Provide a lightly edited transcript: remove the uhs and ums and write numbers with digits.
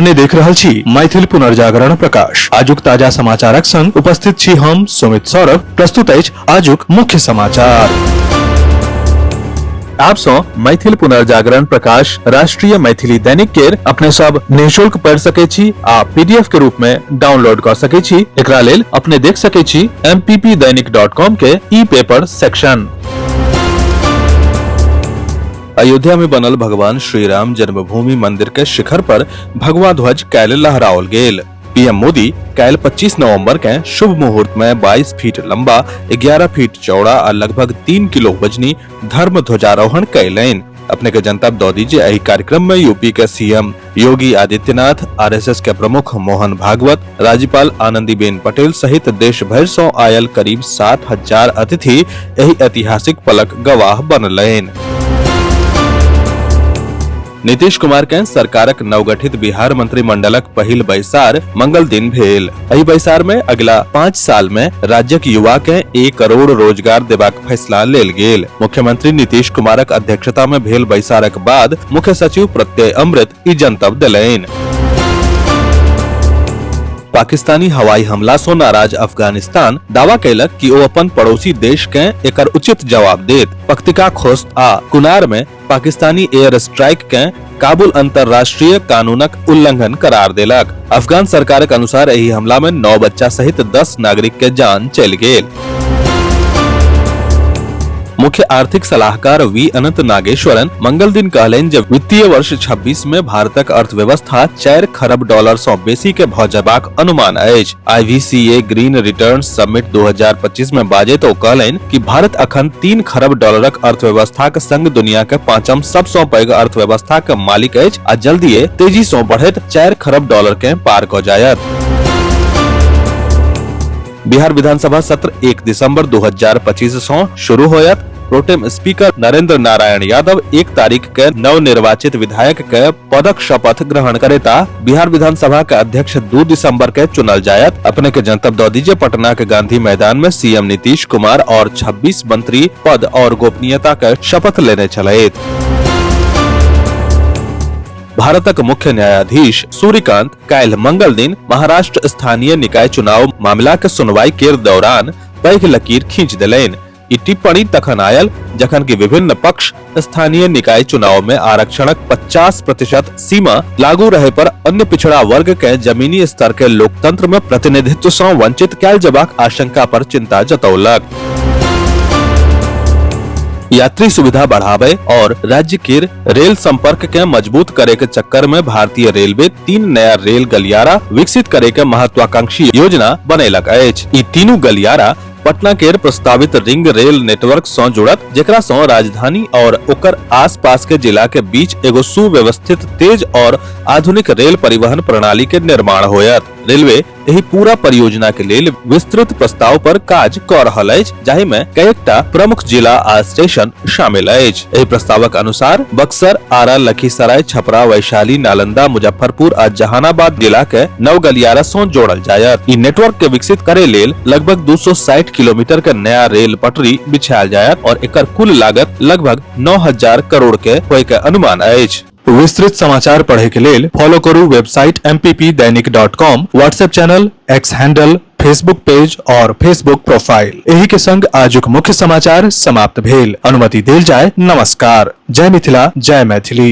अपने देख रहल छी मैथिल पुनर्जागरण प्रकाश। आजुक ताजा समाचारक संग उपस्थित छी हम सुमित सौरभ। प्रस्तुत अछि आजुक मुख्य समाचार। आप सो मैथिल पुनर्जागरण प्रकाश राष्ट्रीय मैथिली दैनिक केर अपने सब निःशुल्क पढ़ सके छी आ पीडीएफ के रूप में डाउनलोड कर सके छी। एकरा लेल अपने देख सके छी mppdainik.com के ई पेपर सेक्शन। अयोध्या में बनल भगवान श्री राम जन्मभूमि मंदिर के शिखर पर भगवा ध्वज काल्हि लहराओल गेल। पीएम मोदी काल्हि 25 नवंबर के शुभ मुहूर्त में 22 फीट लंबा, 11 फीट चौड़ा और लगभग 3 किलो वजनी धर्म ध्वजारोहण कैलैन। अपने के जनतब दो दीजिए। एही कार्यक्रम में यूपी के सीएम योगी आदित्यनाथ, आरएसएस के प्रमुख मोहन भागवत, राज्यपाल आनंदीबेन पटेल सहित देश भर से आयल करीब 7,000 अतिथि एही ऐतिहासिक पलक गवाह बनलैन। नीतीश कुमार के सरकारक नवगठित बिहार मंत्रिमंडलक पहिल बैसार मंगल दिन भेल। एहि बैसार में अगला 5 साल में राज्यक युवा के 1 करोड़ रोजगार देबाक फैसला लेल गेल। मुख्यमंत्री नीतीश कुमारक अध्यक्षता में भेल बैसारक बाद मुख्य सचिव प्रत्यय अमृत ई जनतब देलैन। पाकिस्तानी हवाई हमला से नाराज अफगानिस्तान दावा कैलक कि ओ अपन पड़ोसी देश के एकर उचित जवाब देत। पख्तिका खोस्त आ कुनार में पाकिस्तानी एयर स्ट्राइक के काबुल अंतर्राष्ट्रीय कानूनक उल्लंघन करार देलक। अफगान सरकारक अनुसार एही हमला में 9 बच्चा सहित 10 नागरिक के जान चल गेल। मुख्य आर्थिक सलाहकार वी अनंत नागेश्वरन मंगल दिन कहलेन जे वित्तीय वर्ष 26 में भारतक अर्थव्यवस्था 4 खरब डॉलर से बेसी के भ जेबाक अनुमान अछि। IVCA ग्रीन रिटर्न समिट 2025 में बाजे तो कहलेन कि भारत अखन 3 खरब डॉलरक अर्थव्यवस्था के संग दुनिया के 5म सबसे पैघ अर्थव्यवस्था के मालिक अछि आ जल्दीए तेजी से बढ़ैत 4 खरब डॉलर के पार क जायत। बिहार विधानसभा सत्र 1 दिसंबर 2025 से शुरू होयत। प्रोटेम स्पीकर नरेंद्र नारायण यादव 1 तारीख के नव निर्वाचित विधायक के पदक शपथ ग्रहण करेता। बिहार विधानसभा के अध्यक्ष 2 दिसंबर के चुनल जायत। अपने के जनतब दो दीजिए। पटना के गांधी मैदान में सीएम नीतीश कुमार और 26 मंत्री पद और गोपनीयता के शपथ लेने चलैत। भारतक मुख्य न्यायाधीश सूर्यकांत काल्हि मंगल दिन महाराष्ट्र स्थानीय निकाय चुनाव मामला के सुनवाई के दौरान पैघ लकीर खींच देलैन। ई टिप्पणी तखन आयल जखन कि विभिन्न पक्ष स्थानीय निकाय चुनाव में आरक्षणक 50% सीमा लागू रहे पर अन्य पिछड़ा वर्ग के जमीनी स्तर के लोकतंत्र में प्रतिनिधित्व से वंचित कैल जेबाक आशंका पर चिंता जतौलक। यात्री सुविधा बढ़ावे और राज्य के रेल संपर्क के मजबूत करे के चक्कर में भारतीय रेलवे 3 नया रेल गलियारा विकसित करे के महत्वाकांक्षी योजना बनैलक अछि। ई तीनों गलियारा पटना के प्रस्तावित रिंग रेल नेटवर्क से जुड़त, जेकरा से राजधानी और ओकर आसपास के जिला के बीच एगो सुव्यवस्थित, तेज और आधुनिक रेल परिवहन प्रणाली के निर्माण होयत। रेलवे यही पूरा परियोजना के लेल विस्तृत प्रस्ताव पर काज कर रहल अछि, जाहि में कईटा प्रमुख जिला आ स्टेशन शामिल अछि। एही प्रस्तावक अनुसार बक्सर, आरा, लखीसराय, छपरा, वैशाली, नालंदा, मुजफ्फरपुर आ जहानाबाद जिला के 9 गलियारा से जोड़ल जायत। ई नेटवर्क के विकसित करे लेल लगभग 260 किलोमीटर के नया रेल पटरी बिछायल जायत और एकर कुल लागत लगभग 9,000 करोड़ के होय के अनुमान अछि। विस्तृत समाचार पढ़े के लेल फॉलो करू website mppdainik.com, WhatsApp channel, x handle, Facebook page और फेसबुक प्रोफाइल। एही के संग आजुक मुख्य समाचार समाप्त भेल। अनुमति देल जाय। नमस्कार। जय मिथिला, जय मैथिली।